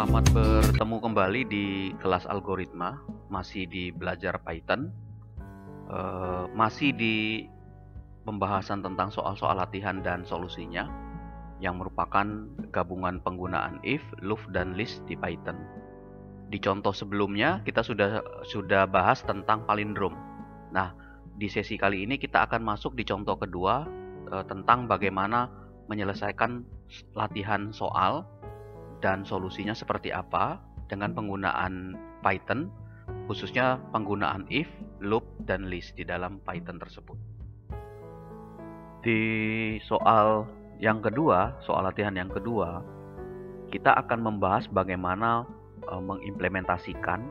Selamat bertemu kembali di kelas algoritma, masih di belajar Python, masih di pembahasan tentang soal-soal latihan dan solusinya, yang merupakan gabungan penggunaan if, loop, dan list di Python. Di contoh sebelumnya kita sudah bahas tentang palindrom. Nah, di sesi kali ini kita akan masuk di contoh kedua tentang bagaimana menyelesaikan latihan soal dan solusinya seperti apa dengan penggunaan Python, khususnya penggunaan if, loop, dan list di dalam Python tersebut. Di soal yang kedua, soal latihan yang kedua, kita akan membahas bagaimana mengimplementasikan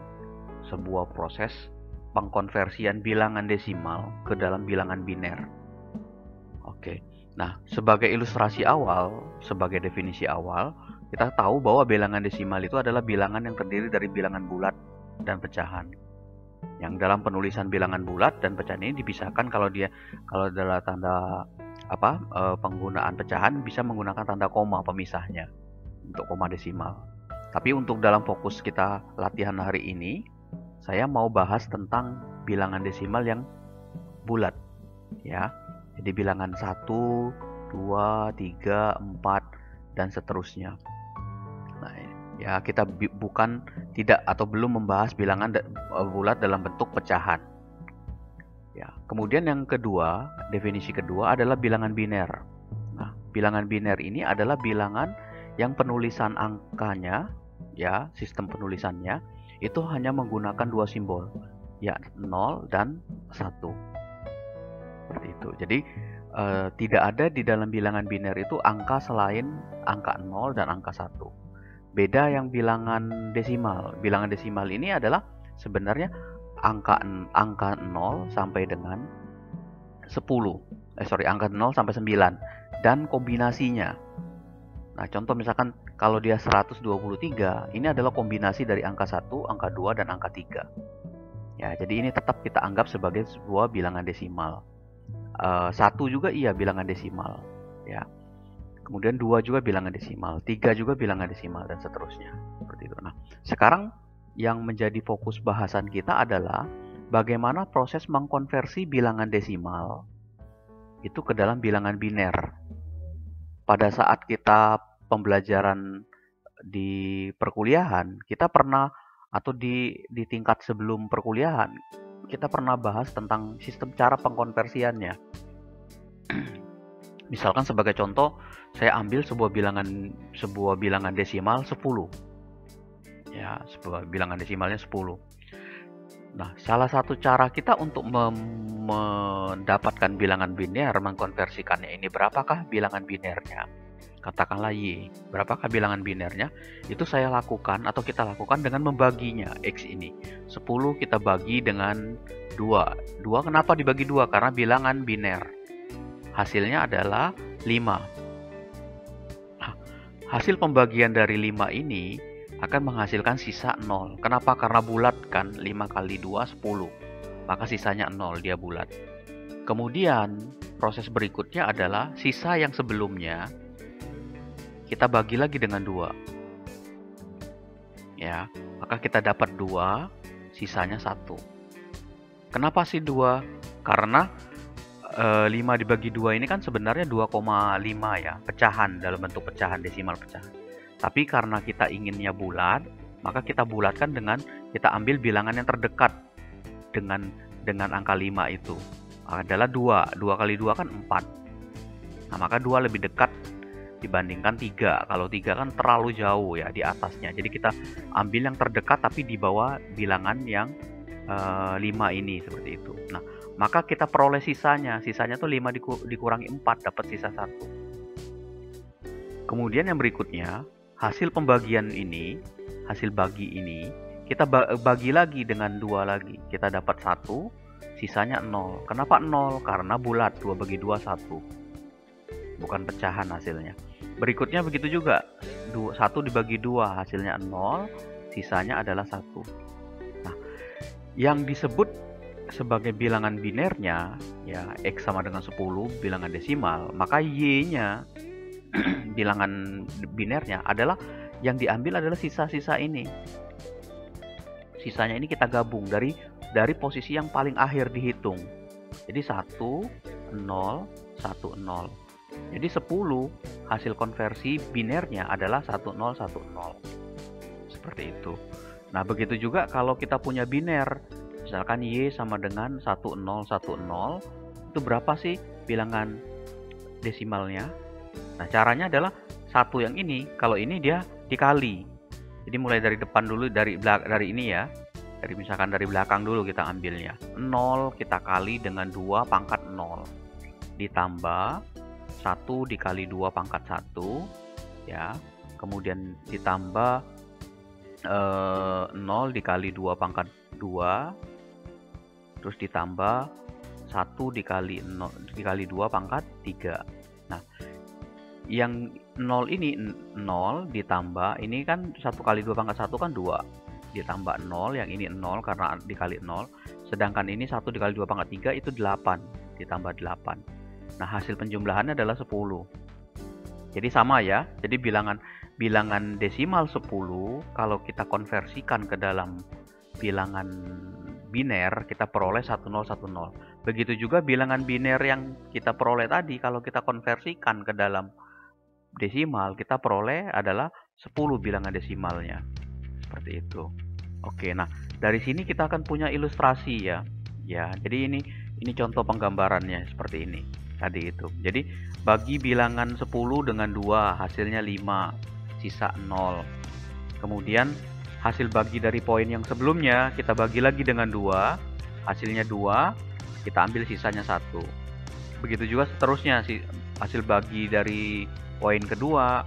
sebuah proses pengkonversian bilangan desimal ke dalam bilangan biner. Oke. Nah, sebagai ilustrasi awal, sebagai definisi awal, kita tahu bahwa bilangan desimal itu adalah bilangan yang terdiri dari bilangan bulat dan pecahan. Yang dalam penulisan bilangan bulat dan pecahan ini dipisahkan kalau adalah tanda penggunaan pecahan bisa menggunakan tanda koma pemisahnya untuk koma desimal. Tapi untuk dalam fokus kita latihan hari ini, saya mau bahas tentang bilangan desimal yang bulat, ya. Jadi bilangan 1, 2, 3, 4 dan seterusnya. Nah, ya kita belum membahas bilangan bulat dalam bentuk pecahan. Ya, kemudian yang kedua, definisi kedua adalah bilangan biner. Nah, bilangan biner ini adalah bilangan yang penulisan angkanya, ya, sistem penulisannya itu hanya menggunakan dua simbol, ya 0 dan 1. Seperti itu. Jadi tidak ada di dalam bilangan biner itu angka selain angka 0 dan angka 1. Beda yang bilangan desimal. Bilangan desimal ini adalah sebenarnya angka 0 sampai dengan 10. Angka 0 sampai 9 dan kombinasinya. Nah, contoh misalkan kalau dia 123, ini adalah kombinasi dari angka 1, angka 2 dan angka 3. Ya, jadi ini tetap kita anggap sebagai sebuah bilangan desimal. 1 juga iya bilangan desimal, ya. Kemudian 2 juga bilangan desimal, 3 juga bilangan desimal, dan seterusnya. Seperti itu. Nah, sekarang yang menjadi fokus bahasan kita adalah bagaimana proses mengkonversi bilangan desimal itu ke dalam bilangan biner. Pada saat kita pembelajaran di perkuliahan, kita pernah, atau di tingkat sebelum perkuliahan, kita pernah bahas tentang sistem cara pengkonversiannya. Misalkan sebagai contoh, saya ambil sebuah bilangan desimal 10. Ya, sebuah bilangan desimalnya 10. Nah, salah satu cara kita untuk mendapatkan bilangan biner, mengkonversikannya ini, berapakah bilangan binernya? Katakanlah Y. Berapakah bilangan binernya? Itu saya lakukan atau kita lakukan dengan membaginya. X ini 10 kita bagi dengan 2. 2 kenapa dibagi 2? Karena bilangan biner. Hasilnya adalah 5. Nah, hasil pembagian dari 5 ini akan menghasilkan sisa 0. Kenapa? Karena bulat kan, 5 kali 2 10. Maka sisanya 0, dia bulat. Kemudian proses berikutnya adalah sisa yang sebelumnya kita bagi lagi dengan 2. Ya, maka kita dapat 2, sisanya 1. Kenapa sih 2? Karena 5 dibagi 2 ini kan sebenarnya 2,5 ya, pecahan dalam bentuk pecahan, desimal pecahan. Tapi karena kita inginnya bulat, maka kita bulatkan dengan kita ambil bilangan yang terdekat dengan angka 5 itu. Adalah 2. 2 kali 2 kan 4. Nah, maka 2 lebih dekat dibandingkan 3. Kalau 3 kan terlalu jauh ya di atasnya. Jadi kita ambil yang terdekat tapi di bawah bilangan yang 5 ini, seperti itu. Nah, maka kita peroleh sisanya. Sisanya tuh 5 dikurangi 4, dapat sisa 1. Kemudian yang berikutnya, hasil pembagian ini, hasil bagi ini, kita bagi lagi dengan 2 lagi. Kita dapat 1, sisanya 0. Kenapa 0? Karena bulat, 2 bagi 2, 1. Bukan pecahan hasilnya. Berikutnya begitu juga, 1 dibagi 2 hasilnya 0, sisanya adalah 1. Nah, yang disebut sebagai bilangan binernya, ya X sama dengan 10 bilangan desimal, maka Y-nya bilangan binernya adalah Yang diambil adalah sisa-sisa ini. Sisanya ini kita gabung dari posisi yang paling akhir dihitung. Jadi 1, 0, 1, 0. Jadi 10 hasil konversi binernya adalah 1, 0, 1, 0. Seperti itu. Nah, begitu juga kalau kita punya biner. Misalkan Y sama dengan 1, 0, 1, 0. Itu berapa sih bilangan desimalnya? Nah, caranya adalah satu yang ini, kalau ini dia dikali. Jadi mulai dari depan dulu, dari ini ya. Misalkan dari belakang dulu kita ambilnya. 0 kita kali dengan 2 pangkat 0. Ditambah 1 dikali 2 pangkat 1. Ya. Kemudian ditambah 0 dikali 2 pangkat 2. Terus ditambah 1 dikali 2 pangkat 3. Nah, yang 0 ini 0 ditambah, ini kan 1 kali 2 pangkat 1 kan 2. Ditambah 0, yang ini 0 karena dikali 0. Sedangkan ini 1 dikali 2 pangkat 3 itu 8. Ditambah 8. Nah, hasil penjumlahannya adalah 10. Jadi sama ya. Jadi bilangan desimal 10 kalau kita konversikan ke dalam bilangan biner, kita peroleh 1010. Begitu juga bilangan biner yang kita peroleh tadi, kalau kita konversikan ke dalam desimal, kita peroleh adalah 10 bilangan desimalnya. Seperti itu. Oke, nah dari sini kita akan punya ilustrasi ya. Ya, jadi ini contoh penggambarannya seperti ini. Tadi itu. Jadi bagi bilangan 10 dengan 2 hasilnya 5, sisa 0. Kemudian hasil bagi dari poin yang sebelumnya kita bagi lagi dengan 2, hasilnya 2, kita ambil sisanya 1. Begitu juga seterusnya, hasil bagi dari poin kedua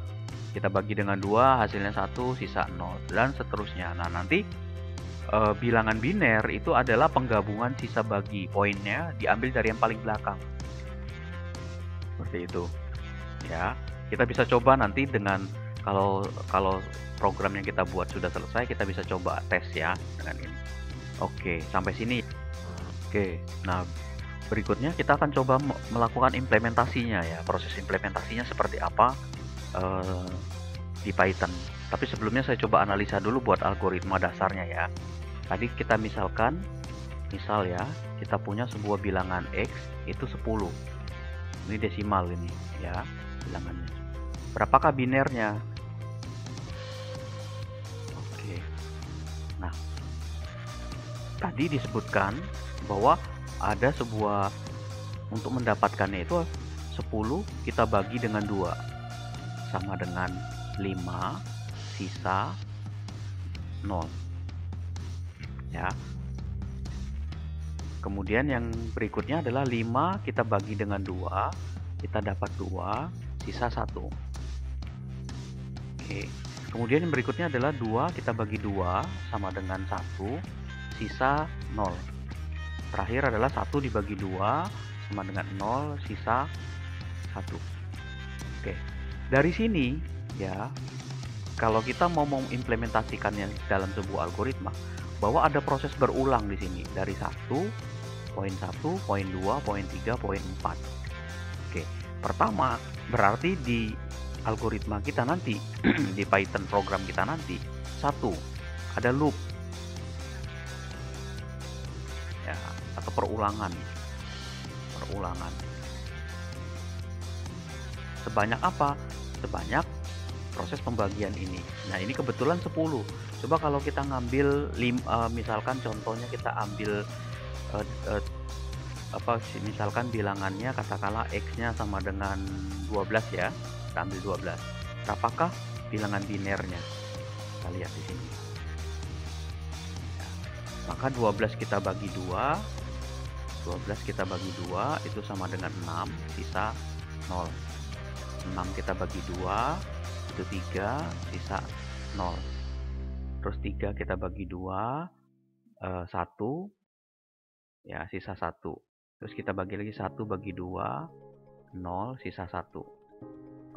kita bagi dengan 2, hasilnya 1, sisa 0, dan seterusnya. Nah, nanti bilangan biner itu adalah penggabungan sisa bagi poinnya diambil dari yang paling belakang. Seperti itu. Ya, kita bisa coba nanti dengan kalau program yang kita buat sudah selesai, kita bisa coba tes ya dengan ini. Oke, sampai sini. Oke, nah berikutnya kita akan coba melakukan implementasinya ya. Proses implementasinya seperti apa di Python. Tapi sebelumnya saya coba analisa dulu buat algoritma dasarnya ya. Tadi kita misal ya, kita punya sebuah bilangan X itu 10. Ini desimal ini ya, bilangannya. Berapakah binernya? Oke. Nah, tadi disebutkan bahwa ada sebuah, untuk mendapatkannya itu 10 kita bagi dengan 2 sama dengan 5, sisa 0 ya. Kemudian yang berikutnya adalah 5 kita bagi dengan 2, kita dapat 2, sisa 1. Oke. Kemudian yang berikutnya adalah 2 kita bagi 2 sama dengan 1, sisa 0. Terakhir adalah 1 dibagi 2 sama dengan 0, sisa 1. Oke. Dari sini ya, kalau kita mau mengimplementasikannya dalam sebuah algoritma, bahwa ada proses berulang di sini dari 1, poin 1, poin 2, poin 3, poin 4. Oke. Pertama, berarti di algoritma kita nanti di Python program kita nanti, 1, ada loop ya, atau perulangan. Sebanyak apa? Sebanyak proses pembagian ini. Nah, ini kebetulan 10. Coba kalau kita ngambil misalkan contohnya kita ambil misalkan bilangannya katakanlah X-nya sama dengan 12 ya. Kita ambil 12. Berapakah bilangan binernya? Kita lihat di sini. Ya. Maka 12 kita bagi 2. 12 kita bagi 2 itu sama dengan 6, sisa 0. 6 kita bagi 2 itu 3, sisa 0. Terus 3 kita bagi 2, 1 ya, sisa 1. Terus kita bagi lagi 1 bagi 2, 0, sisa 1.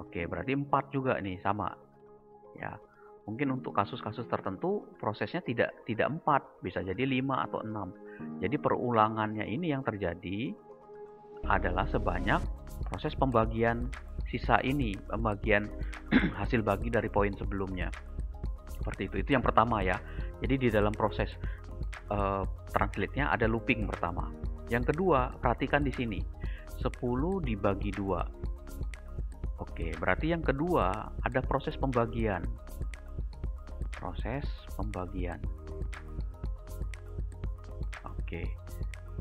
Oke, berarti 4 juga nih, sama ya. Mungkin untuk kasus-kasus tertentu prosesnya tidak 4, bisa jadi 5 atau 6. Jadi perulangannya ini yang terjadi adalah sebanyak proses pembagian sisa ini, pembagian hasil bagi dari poin sebelumnya. Seperti itu yang pertama ya. Jadi di dalam proses translate-nya ada looping pertama. Yang kedua, perhatikan di sini, 10 dibagi 2. Oke, berarti yang kedua ada proses pembagian. Proses pembagian. Oke,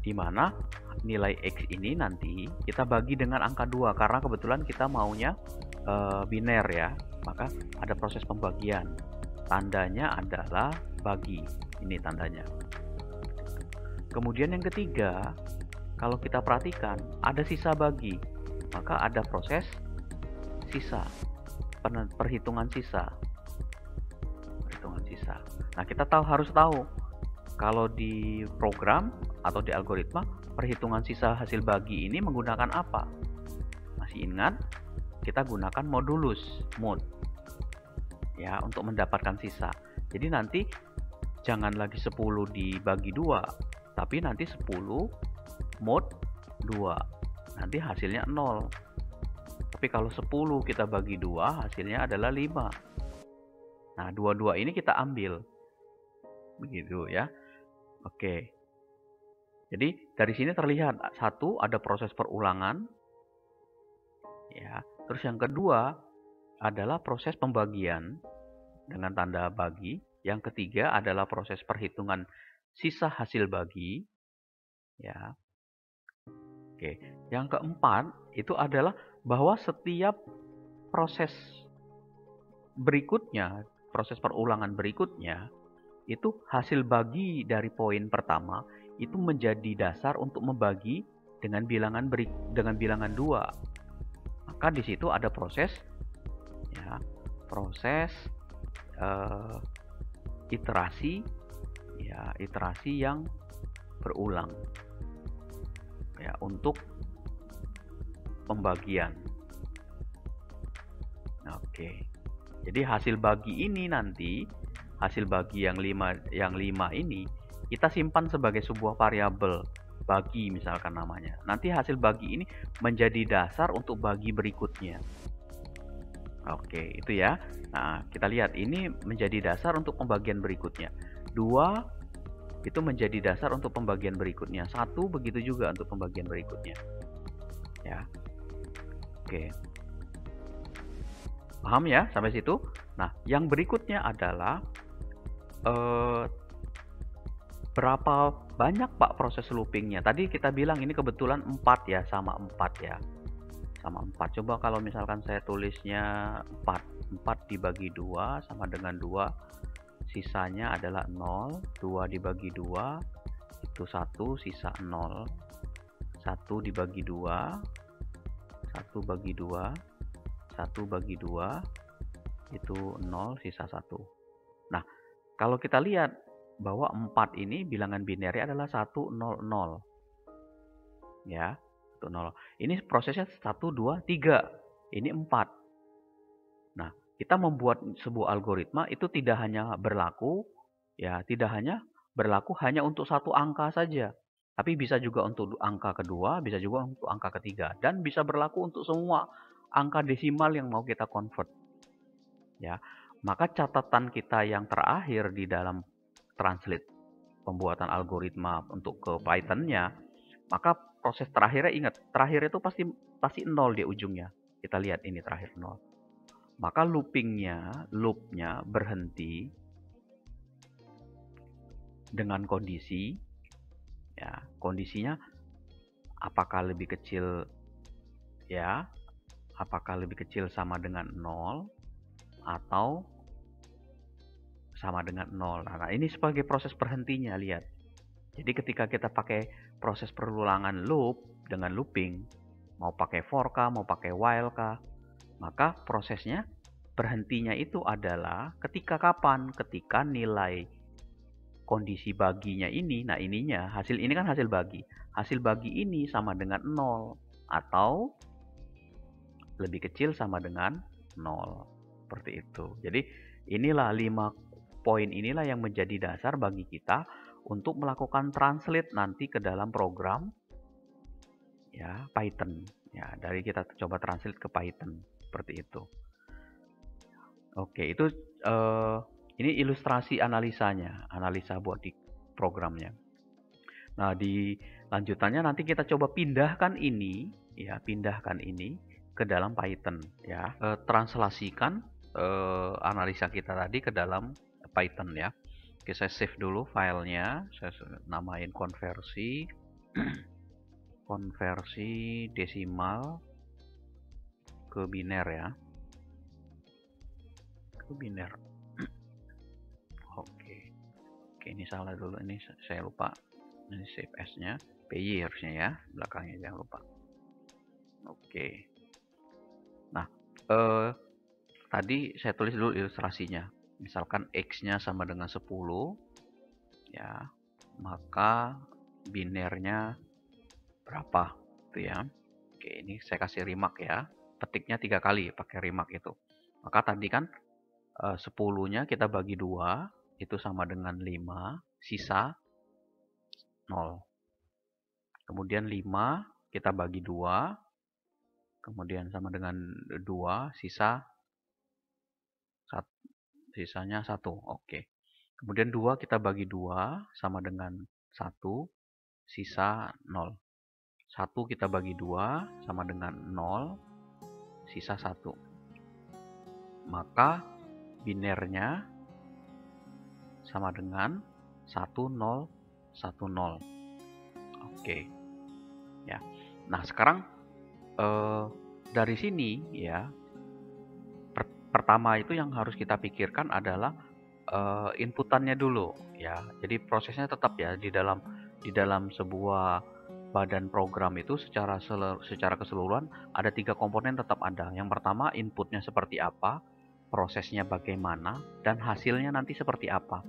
di mana nilai X ini nanti kita bagi dengan angka 2 karena kebetulan kita maunya biner ya. Maka ada proses pembagian. Tandanya adalah bagi. Ini tandanya. Kemudian yang ketiga, kalau kita perhatikan ada sisa bagi, maka ada proses sisa, perhitungan sisa. Nah, kita harus tahu kalau di program atau di algoritma perhitungan sisa hasil bagi ini menggunakan apa? Masih ingat? Kita gunakan modulus, mode. Ya, untuk mendapatkan sisa. Jadi nanti jangan lagi 10 dibagi 2, tapi nanti 10 mod 2. Nanti hasilnya 0. Tapi kalau 10 kita bagi 2, hasilnya adalah 5. Nah, 22 ini kita ambil. Begitu ya. Oke. Jadi dari sini terlihat, satu, ada proses perulangan. Ya. Terus yang kedua adalah proses pembagian dengan tanda bagi. Yang ketiga adalah proses perhitungan sisa hasil bagi. Ya. Oke. Yang keempat itu adalah bahwa setiap proses berikutnya, proses perulangan berikutnya, itu hasil bagi dari poin pertama itu menjadi dasar untuk membagi dengan bilangan 2. Maka di situ ada proses ya, proses iterasi ya, iterasi yang berulang ya untuk pembagian. Oke. Jadi hasil bagi ini nanti, hasil bagi yang 5 ini kita simpan sebagai sebuah variabel bagi misalkan namanya. Nanti hasil bagi ini menjadi dasar untuk bagi berikutnya. Oke, itu ya. Nah, kita lihat ini menjadi dasar untuk pembagian berikutnya. 2 itu menjadi dasar untuk pembagian berikutnya. 1 begitu juga untuk pembagian berikutnya. Ya. Oke. Paham ya sampai situ? Nah, yang berikutnya adalah berapa banyak Pak proses loopingnya? Tadi kita bilang ini kebetulan 4 ya, sama 4 ya. Sama 4. Coba kalau misalkan saya tulisnya 4. 4 dibagi 2 sama dengan 2. Sisanya adalah 0. 2 dibagi 2 itu 1, sisa 0. 1 dibagi 2. 1 bagi 2. 1 bagi 2 itu 0, sisa 1. Nah, kalau kita lihat bahwa 4 ini bilangan binary adalah 1, 0, 0. Ya, 1, 0. Ini prosesnya 1, 2, 3. Ini 4. Nah, kita membuat sebuah algoritma itu tidak hanya berlaku hanya untuk satu angka saja. Tapi bisa juga untuk angka kedua, bisa juga untuk angka ketiga. Dan bisa berlaku untuk semua angka desimal yang mau kita convert. Ya, maka catatan kita yang terakhir di dalam translate pembuatan algoritma untuk ke Python-nya, maka proses terakhirnya ingat, terakhir itu pasti 0 di ujungnya. Kita lihat ini terakhir 0. Maka loopnya berhenti dengan kondisi ya, kondisinya apakah lebih kecil ya, apakah lebih kecil sama dengan 0 atau sama dengan 0. Nah, ini sebagai proses berhentinya, lihat. Jadi ketika kita pakai proses perulangan loop dengan looping, mau pakai for kah, mau pakai while kah, maka prosesnya berhentinya itu adalah ketika kapan? Ketika nilai kondisi baginya ini, nah ininya, hasil ini kan hasil bagi. Hasil bagi ini sama dengan 0 atau lebih kecil sama dengan 0. Seperti itu. Jadi inilah 5 poin inilah yang menjadi dasar bagi kita untuk melakukan translate nanti ke dalam program ya Python Ya, dari kita coba translate ke Python seperti itu. Oke, itu ini ilustrasi analisanya, analisa buat di programnya. Nah, di lanjutannya nanti kita coba pindahkan ini, ya, pindahkan ini ke dalam Python, ya. Translasikan analisa kita tadi ke dalam Python, ya. Oke, saya save dulu filenya, saya namain konversi, konversi desimal ke biner, ya. Ke biner. Oke, ini salah dulu, ini saya lupa. Ini save as-nya, PY harusnya ya, belakangnya jangan lupa. Oke. Nah, tadi saya tulis dulu ilustrasinya. Misalkan X-nya sama dengan 10, ya, maka binernya berapa, itu ya. Oke, ini saya kasih remark ya. Ketiknya 3 kali pakai remark itu. Maka tadi kan 10-nya kita bagi 2, itu sama dengan 5, sisa 0. Kemudian 5 kita bagi 2, kemudian sama dengan 2, sisanya 1. Oke. Kemudian 2 kita bagi 2 sama dengan 1, sisa 0. 1 kita bagi 2 sama dengan 0, sisa 1. Maka binernya sama dengan 1010. Oke. Ya. Nah, sekarang dari sini ya, pertama itu yang harus kita pikirkan adalah inputannya dulu ya. Jadi prosesnya tetap ya di dalam sebuah badan program itu secara keseluruhan ada 3 komponen tetap ada. Yang pertama inputnya seperti apa, prosesnya bagaimana, dan hasilnya nanti seperti apa.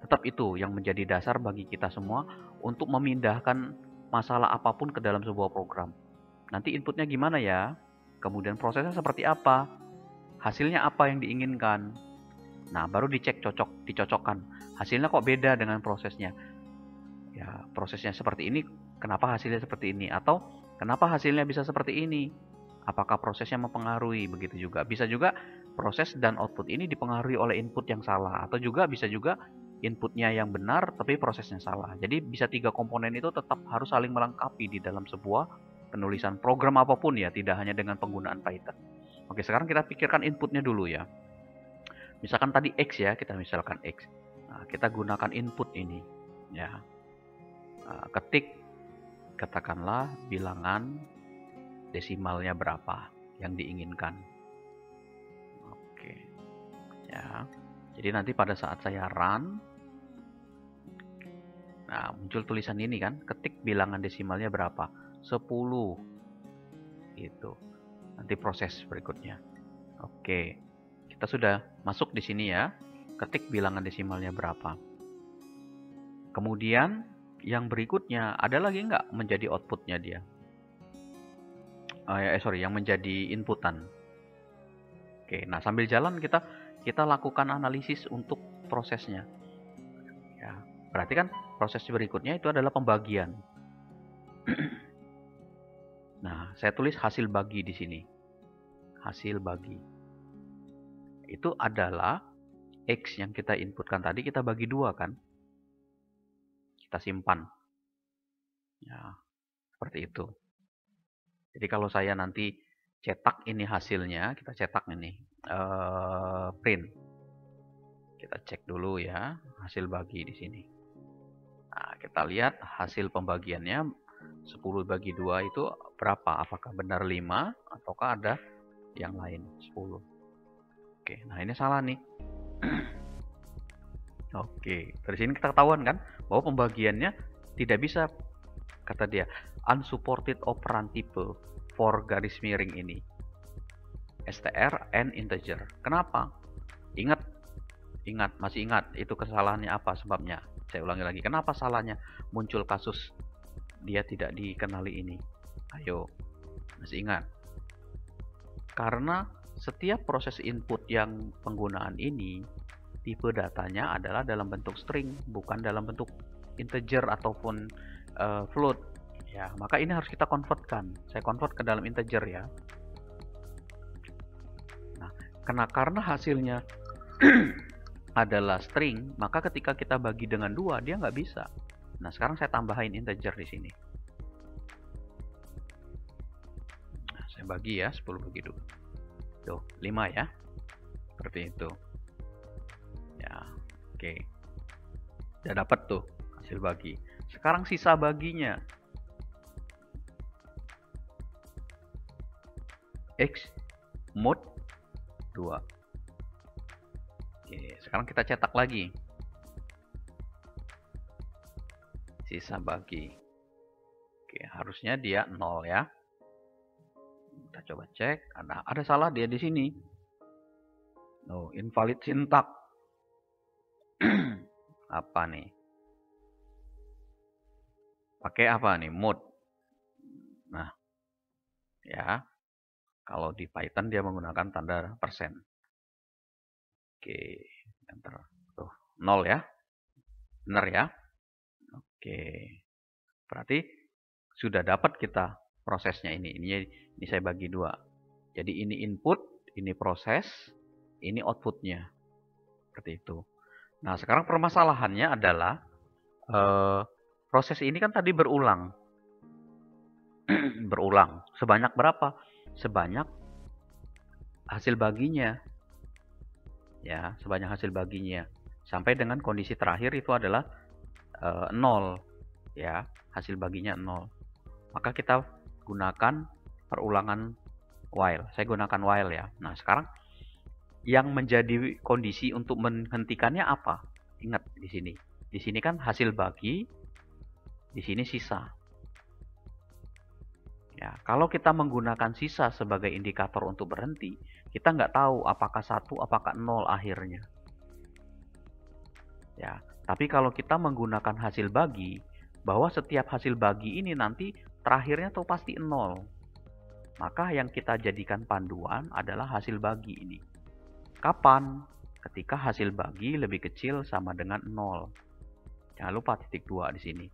Tetap itu yang menjadi dasar bagi kita semua untuk memindahkan masalah apapun ke dalam sebuah program. Nanti inputnya gimana ya, kemudian prosesnya seperti apa, hasilnya apa yang diinginkan. Nah, baru dicocokkan. Hasilnya kok beda dengan prosesnya. Ya, prosesnya seperti ini, kenapa hasilnya seperti ini? Atau kenapa hasilnya bisa seperti ini? Apakah prosesnya mempengaruhi? Begitu juga. Bisa juga proses dan output ini dipengaruhi oleh input yang salah. Atau juga bisa juga inputnya yang benar, tapi prosesnya salah. Jadi bisa 3 komponen itu tetap harus saling melengkapi di dalam sebuah penulisan program apapun ya, tidak hanya dengan penggunaan Python. Oke, sekarang kita pikirkan inputnya dulu ya. Misalkan tadi X ya, kita misalkan X. Nah, kita gunakan input ini ya. Ketik katakanlah bilangan desimalnya berapa yang diinginkan. Oke. Ya. Jadi nanti pada saat saya run, nah muncul tulisan ini kan, ketik bilangan desimalnya berapa? 10. Gitu. Nanti proses berikutnya. Oke. Kita sudah masuk di sini ya. Ketik bilangan desimalnya berapa. Kemudian yang berikutnya ada lagi nggak menjadi outputnya dia? Yang menjadi inputan. Oke, nah sambil jalan kita lakukan analisis untuk prosesnya. Ya, berarti kan proses berikutnya itu adalah pembagian. Nah, saya tulis hasil bagi di sini. Hasil bagi. Itu adalah X yang kita inputkan tadi kita bagi 2 kan? Kita simpan. Ya, seperti itu. Jadi kalau saya nanti cetak ini hasilnya, kita cetak ini print. Kita cek dulu ya hasil bagi di sini. Nah, kita lihat hasil pembagiannya 10 bagi 2 itu berapa? Apakah benar 5 ataukah ada yang lain 10? Oke, nah ini salah nih. Oke, dari sini kita ketahuan kan bahwa pembagiannya tidak bisa, kata dia, unsupported operand type for garis miring ini. str and integer. Kenapa? Ingat, masih ingat itu kesalahannya apa sebabnya? Saya ulangi lagi. Kenapa salahnya muncul kasus dia tidak dikenali ini? Ayo, masih ingat? Karena setiap proses input yang penggunaan ini tipe datanya adalah dalam bentuk string, bukan dalam bentuk integer ataupun float Ya, maka ini harus kita convertkan. Saya convert ke dalam integer ya. Nah, karena hasilnya adalah string, maka ketika kita bagi dengan 2, dia nggak bisa. Nah, sekarang saya tambahin integer di sini. Nah, saya bagi ya, 10 bagi 2. Tuh, 5 ya. Seperti itu. Ya, oke. Udah dapat tuh hasil bagi. Sekarang sisa baginya. X mod 2. Oke, sekarang kita cetak lagi. Sisa bagi. Oke, harusnya dia 0 ya. Kita coba cek. Ada salah dia di sini. No, invalid syntax. Apa nih? Pakai apa nih? Mode. Nah, ya. Kalau di Python dia menggunakan tanda persen. Oke, enter. Tuh, 0 ya. Benar ya? Oke. Berarti sudah dapat kita prosesnya ini. Ini saya bagi 2. Jadi ini input, ini proses, ini outputnya. Seperti itu. Nah, sekarang permasalahannya adalah proses ini kan tadi berulang. Berulang. Sebanyak berapa? Sebanyak hasil baginya. Ya, sebanyak hasil baginya. Sampai dengan kondisi terakhir itu adalah 0. Ya, hasil baginya 0. Maka kita gunakan perulangan while. Saya gunakan while ya. Nah, sekarang yang menjadi kondisi untuk menghentikannya apa? Ingat di sini. Di sini kan hasil bagi, di sini sisa. Ya, kalau kita menggunakan sisa sebagai indikator untuk berhenti, kita nggak tahu apakah 1, apakah 0 akhirnya. Ya, tapi kalau kita menggunakan hasil bagi, bahwa setiap hasil bagi ini nanti terakhirnya tuh pasti 0. Maka yang kita jadikan panduan adalah hasil bagi ini. Kapan? Ketika hasil bagi lebih kecil sama dengan 0. Jangan lupa titik 2 di sini.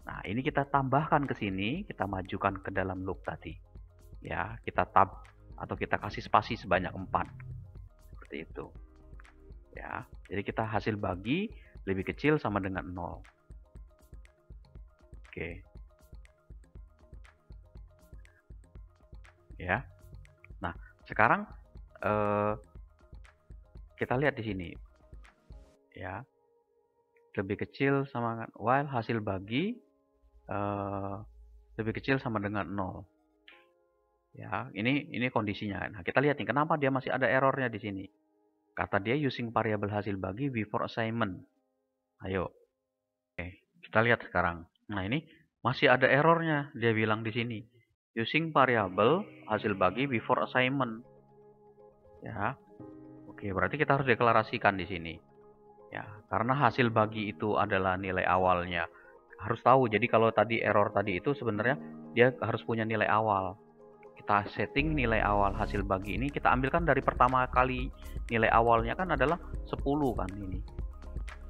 Nah, ini kita tambahkan ke sini, kita majukan ke dalam loop tadi. Ya, kita tab atau kita kasih spasi sebanyak 4. Seperti itu. Ya, jadi kita hasil bagi lebih kecil sama dengan 0. Oke. Ya. Nah, sekarang kita lihat di sini. Ya. Lebih kecil sama dengan while hasil bagi lebih kecil sama dengan 0. Ya, ini kondisinya. Nah, kita lihat nih kenapa dia masih ada errornya di sini. Kata dia using variable hasil bagi before assignment. Ayo. Oke, kita lihat sekarang. Nah, ini masih ada errornya. Dia bilang di sini using variable hasil bagi before assignment. Ya. Oke, berarti kita harus deklarasikan di sini. Ya, karena hasil bagi itu adalah nilai awalnya. Harus tahu, jadi kalau tadi error tadi itu sebenarnya dia harus punya nilai awal. Kita setting nilai awal hasil bagi ini, kita ambilkan dari pertama kali nilai awalnya kan adalah 10 kan ini.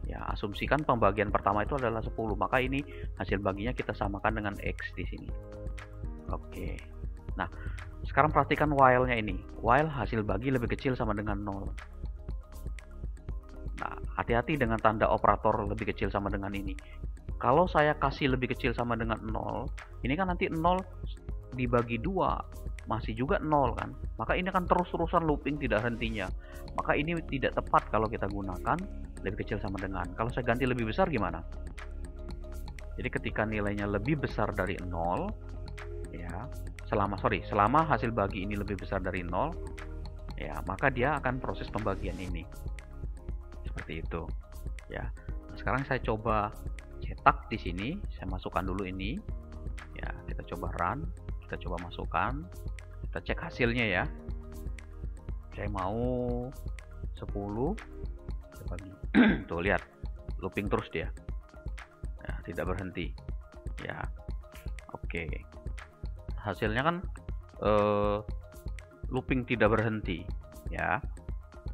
Ya, asumsikan pembagian pertama itu adalah 10, maka ini hasil baginya kita samakan dengan X di sini. Oke. Nah, sekarang perhatikan while-nya ini. While hasil bagi lebih kecil sama dengan 0. Nah, hati-hati dengan tanda operator lebih kecil sama dengan ini. Kalau saya kasih lebih kecil sama dengan 0, ini kan nanti 0 dibagi 2 masih juga 0 kan. Maka ini akan terus-terusan looping tidak hentinya. Maka ini tidak tepat kalau kita gunakan lebih kecil sama dengan. Kalau saya ganti lebih besar gimana? Jadi ketika nilainya lebih besar dari 0, ya, selama hasil bagi ini lebih besar dari 0, ya, maka dia akan proses pembagian ini. Seperti itu. Ya. Nah, sekarang saya coba cetak di sini, saya masukkan dulu ini. Ya, kita coba run, kita coba masukkan, kita cek hasilnya ya. Saya mau 10, saya bagi. Tuh lihat, looping terus dia. Ya, tidak berhenti. Ya, oke. Hasilnya kan looping tidak berhenti, ya.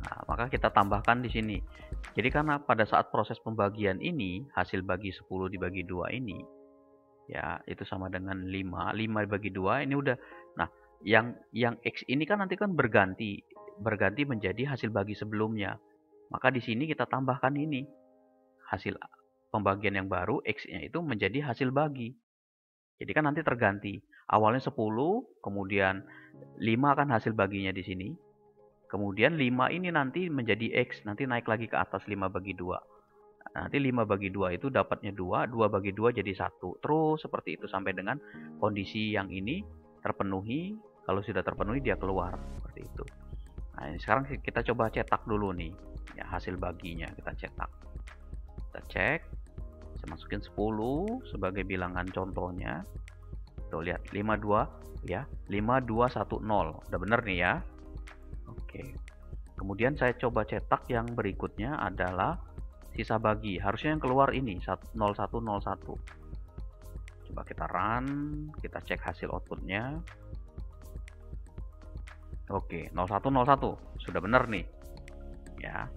Nah, maka kita tambahkan di sini. Jadi karena pada saat proses pembagian ini, hasil bagi 10 dibagi 2 ini, Ya, itu sama dengan 5. 5 bagi 2 ini udah. Nah, yang X ini kan nanti kan berganti menjadi hasil bagi sebelumnya. Maka di sini kita tambahkan ini. Hasil pembagian yang baru, X-nya itu menjadi hasil bagi. Jadi kan nanti terganti. Awalnya 10, kemudian 5 kan hasil baginya di sini. Kemudian 5 ini nanti menjadi X, nanti naik lagi ke atas 5 bagi 2. Nanti 5 bagi 2 itu dapatnya 2, 2 bagi 2 jadi 1. Terus seperti itu sampai dengan kondisi yang ini terpenuhi. Kalau sudah terpenuhi dia keluar, seperti itu. Nah, ini sekarang kita coba cetak dulu nih. Ya, hasil baginya kita cetak. Kita cek. Saya masukin 10 sebagai bilangan contohnya. Tuh lihat 52 ya. 5210. Udah bener nih ya. Oke. Kemudian saya coba cetak yang berikutnya adalah sisa bagi. Harusnya yang keluar ini 0101. Coba kita run, kita cek hasil outputnya. Oke, 0101 sudah benar nih. Ya.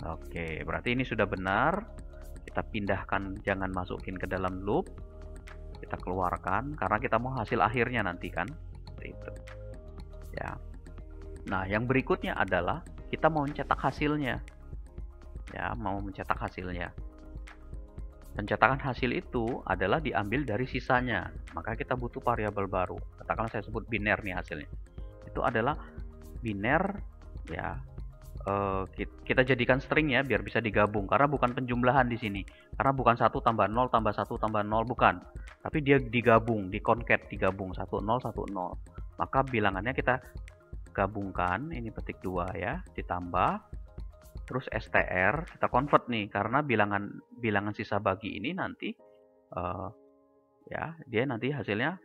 Oke, berarti ini sudah benar. Kita pindahkan, jangan masukin ke dalam loop. Kita keluarkan karena kita mau hasil akhirnya nanti kan. Seperti itu. Ya. Nah, yang berikutnya adalah kita mau mencetak hasilnya. Ya, mau mencetak hasilnya. Pencetakan hasil itu adalah diambil dari sisanya. Maka kita butuh variabel baru. Katakanlah saya sebut biner nih hasilnya. Itu adalah biner ya. Kita jadikan string ya biar bisa digabung karena bukan penjumlahan di sini. Karena bukan 1 tambah 0 tambah 1 tambah 0 bukan. Tapi dia digabung, dikonket, digabung 10 10. Maka bilangannya kita gabungkan, ini petik 2 ya, ditambah terus str kita convert nih karena bilangan sisa bagi ini nanti ya dia nanti hasilnya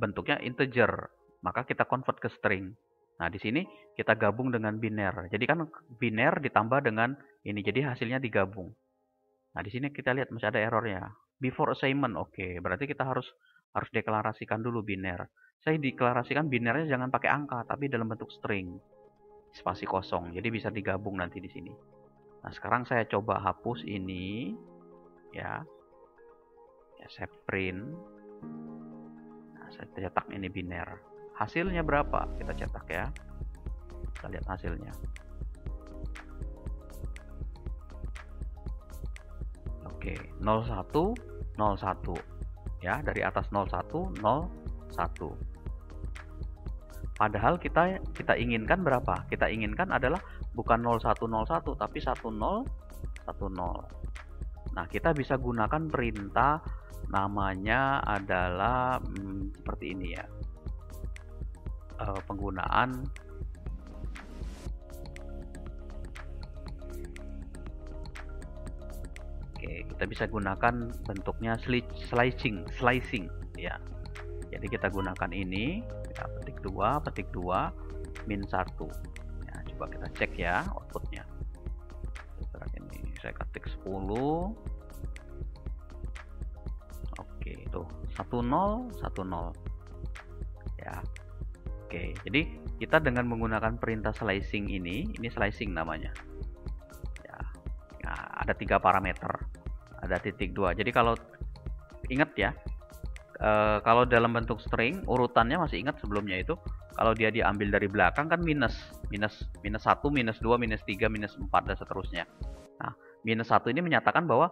bentuknya integer, maka kita convert ke string. Nah, di sini kita gabung dengan biner. Jadi kan biner ditambah dengan ini, jadi hasilnya digabung. Nah, di sini kita lihat masih ada errornya. Before assignment, oke. Berarti kita harus deklarasikan dulu biner. Saya deklarasikan binernya jangan pakai angka, tapi dalam bentuk string. Spasi kosong. Jadi bisa digabung nanti di sini. Nah, sekarang saya coba hapus ini. Ya. Ya, saya print. Nah, saya cetak ini biner. Hasilnya berapa? Kita cetak ya. Kita lihat hasilnya. Oke, 01 01. Ya, dari atas 01 01. Padahal kita inginkan berapa? Kita inginkan adalah bukan 0101 tapi 1010. Nah, kita bisa gunakan perintah namanya adalah seperti ini ya. Penggunaan kita bisa gunakan bentuknya slicing ya. Jadi kita gunakan ini, kita petik 2 min 1 ya, coba kita cek ya outputnya. Ini saya ketik 10. Oke, tuh 1010 ya. Oke, jadi kita dengan menggunakan perintah slicing ini slicing namanya. Ya, ada 3 parameter. Ada titik 2. Jadi kalau ingat ya, kalau dalam bentuk string urutannya masih ingat sebelumnya itu, kalau dia diambil dari belakang kan minus 1, minus 2, minus 3, minus 4 dan seterusnya. Nah, minus 1 ini menyatakan bahwa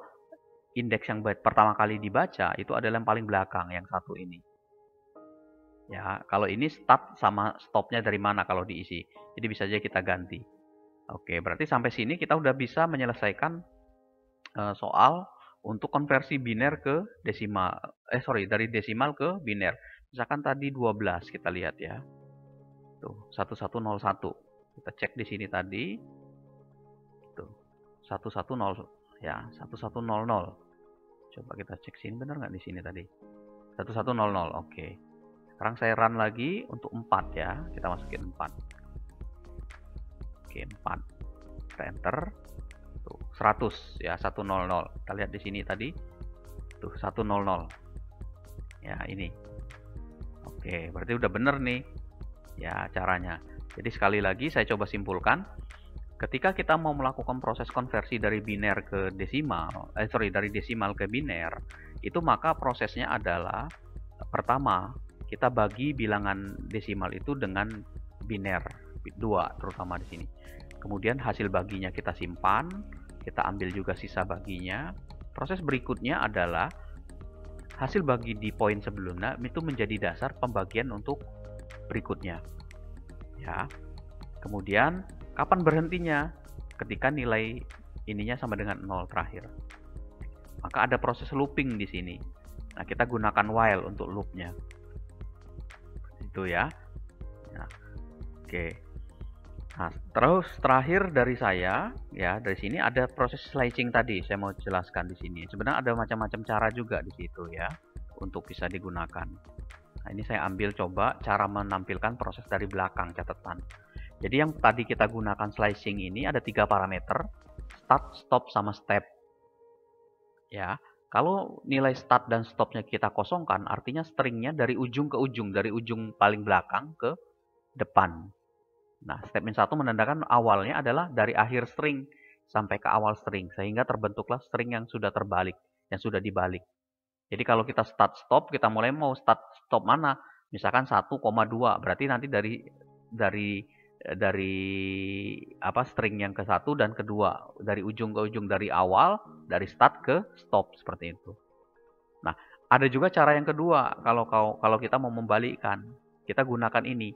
indeks yang pertama kali dibaca itu adalah yang paling belakang, yang 1 ini. Ya, kalau ini start sama stopnya dari mana kalau diisi. Jadi bisa saja kita ganti. Oke, berarti sampai sini kita udah bisa menyelesaikan soal untuk konversi biner ke desimal. Dari desimal ke biner. Misalkan tadi 12 kita lihat ya. Tuh, 1101. Kita cek di sini tadi. Tuh, 110 ya, 1100. Coba kita cek sini benar nggak di sini tadi. 1100, oke. Sekarang saya run lagi untuk 4 ya. Kita masukin 4. Oke, 4. Kita enter. Tuh, 100 ya, 100. Kita lihat di sini tadi. Tuh, 100. Ya, ini. Oke, berarti udah bener nih. Ya, caranya. Jadi sekali lagi saya coba simpulkan. Ketika kita mau melakukan proses konversi dari biner ke desimal, dari desimal ke biner, itu maka prosesnya adalah pertama, kita bagi bilangan desimal itu dengan biner 2 terutama di sini. Kemudian hasil baginya kita simpan, kita ambil juga sisa baginya. Proses berikutnya adalah hasil bagi di poin sebelumnya itu menjadi dasar pembagian untuk berikutnya. Ya. Kemudian kapan berhentinya? Ketika nilai ininya sama dengan 0 terakhir. Maka ada proses looping di sini. Nah, kita gunakan while untuk loopnya. Itu ya. Nah, oke. Nah, terus terakhir dari saya, ya dari sini ada proses slicing tadi. Saya mau jelaskan di sini. Sebenarnya ada macam-macam cara juga di situ ya, untuk bisa digunakan. Nah, ini saya ambil coba cara menampilkan proses dari belakang catatan. Jadi yang tadi kita gunakan slicing ini ada 3 parameter, start, stop, sama step. Ya. Kalau nilai start dan stopnya kita kosongkan, artinya stringnya dari ujung ke ujung, dari ujung paling belakang ke depan. Nah, statement 1 menandakan awalnya adalah dari akhir string sampai ke awal string, sehingga terbentuklah string yang sudah terbalik, yang sudah dibalik. Jadi kalau kita start stop, kita mulai mau start stop mana? Misalkan 1,2, berarti nanti dari string yang ke-1 dan kedua, dari ujung ke ujung, dari awal, dari start ke stop, seperti itu. Nah, ada juga cara yang kedua, kalau kita mau membalikkan, kita gunakan ini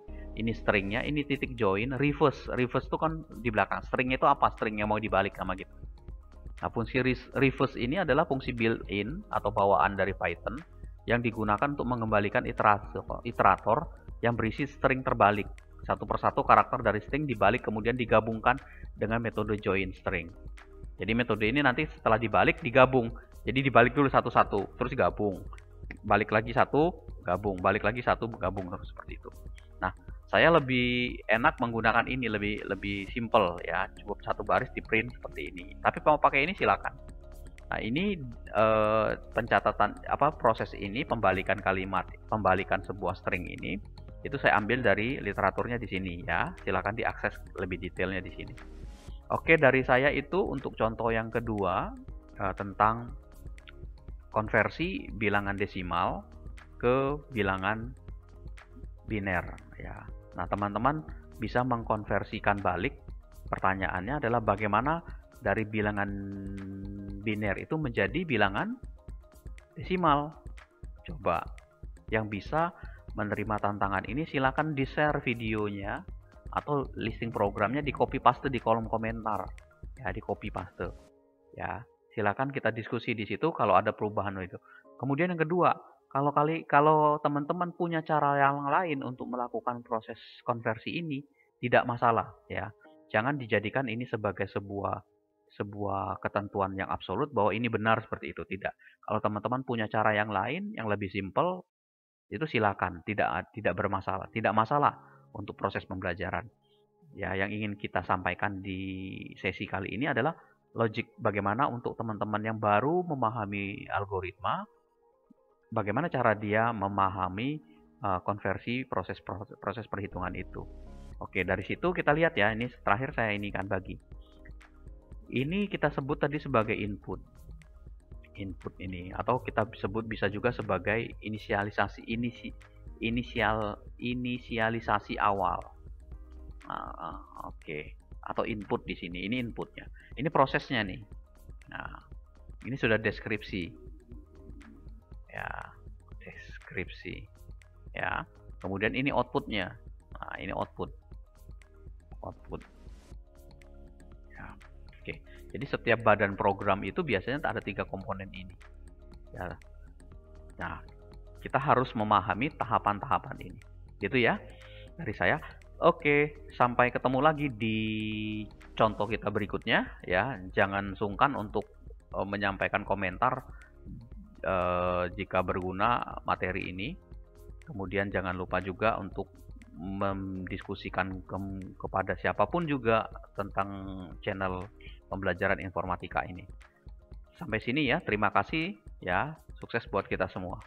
stringnya, ini titik join, reverse itu kan di belakang. Stringnya itu apa? String yang mau dibalik sama gitu. Nah, fungsi reverse ini adalah fungsi built-in atau bawaan dari Python yang digunakan untuk mengembalikan iterator yang berisi string terbalik. Satu persatu karakter dari string dibalik kemudian digabungkan dengan metode join string. Jadi metode ini nanti setelah dibalik digabung. Jadi dibalik dulu satu-satu, terus gabung. Balik lagi satu, gabung. Balik lagi satu, gabung, terus seperti itu. Nah, saya lebih enak menggunakan ini, lebih simple ya. Cukup satu baris di print seperti ini. Tapi mau pakai ini silakan. Nah, ini pencatatan proses ini, pembalikan kalimat, pembalikan sebuah string ini. Itu saya ambil dari literaturnya di sini ya. Silakan diakses lebih detailnya di sini. Oke, dari saya itu untuk contoh yang kedua tentang konversi bilangan desimal ke bilangan biner ya. Nah, teman-teman bisa mengkonversikan balik. Pertanyaannya adalah bagaimana dari bilangan biner itu menjadi bilangan desimal. Coba yang bisa menerima tantangan ini silakan di-share videonya atau listing programnya, di copy paste di kolom komentar. Ya, di copy paste. Ya, silakan kita diskusi di situ kalau ada perubahan itu. Kemudian yang kedua, kalau teman-teman punya cara yang lain untuk melakukan proses konversi ini, tidak masalah ya. Jangan dijadikan ini sebagai sebuah ketentuan yang absolut bahwa ini benar seperti itu, tidak. Kalau teman-teman punya cara yang lain yang lebih simpel, itu silakan, tidak bermasalah, tidak masalah untuk proses pembelajaran. Ya, yang ingin kita sampaikan di sesi kali ini adalah logik bagaimana untuk teman-teman yang baru memahami algoritma, bagaimana cara dia memahami konversi proses perhitungan itu. Oke, dari situ kita lihat ya, ini terakhir saya ini kan bagi. Ini kita sebut tadi sebagai input ini, atau kita sebut bisa juga sebagai inisialisasi awal. Oke. Atau input di sini, ini inputnya, ini prosesnya nih. Nah, ini sudah deskripsi ya, ya. Kemudian ini outputnya. Nah, ini output ya. Oke, jadi setiap badan program itu biasanya ada 3 komponen ini ya. Nah, kita harus memahami tahapan-tahapan ini gitu ya dari saya. Oke, sampai ketemu lagi di contoh kita berikutnya ya. Jangan sungkan untuk menyampaikan komentar jika berguna materi ini. Kemudian jangan lupa juga untuk mendiskusikan kepada siapapun juga tentang channel pembelajaran informatika ini. Sampai sini ya, terima kasih ya. Sukses buat kita semua.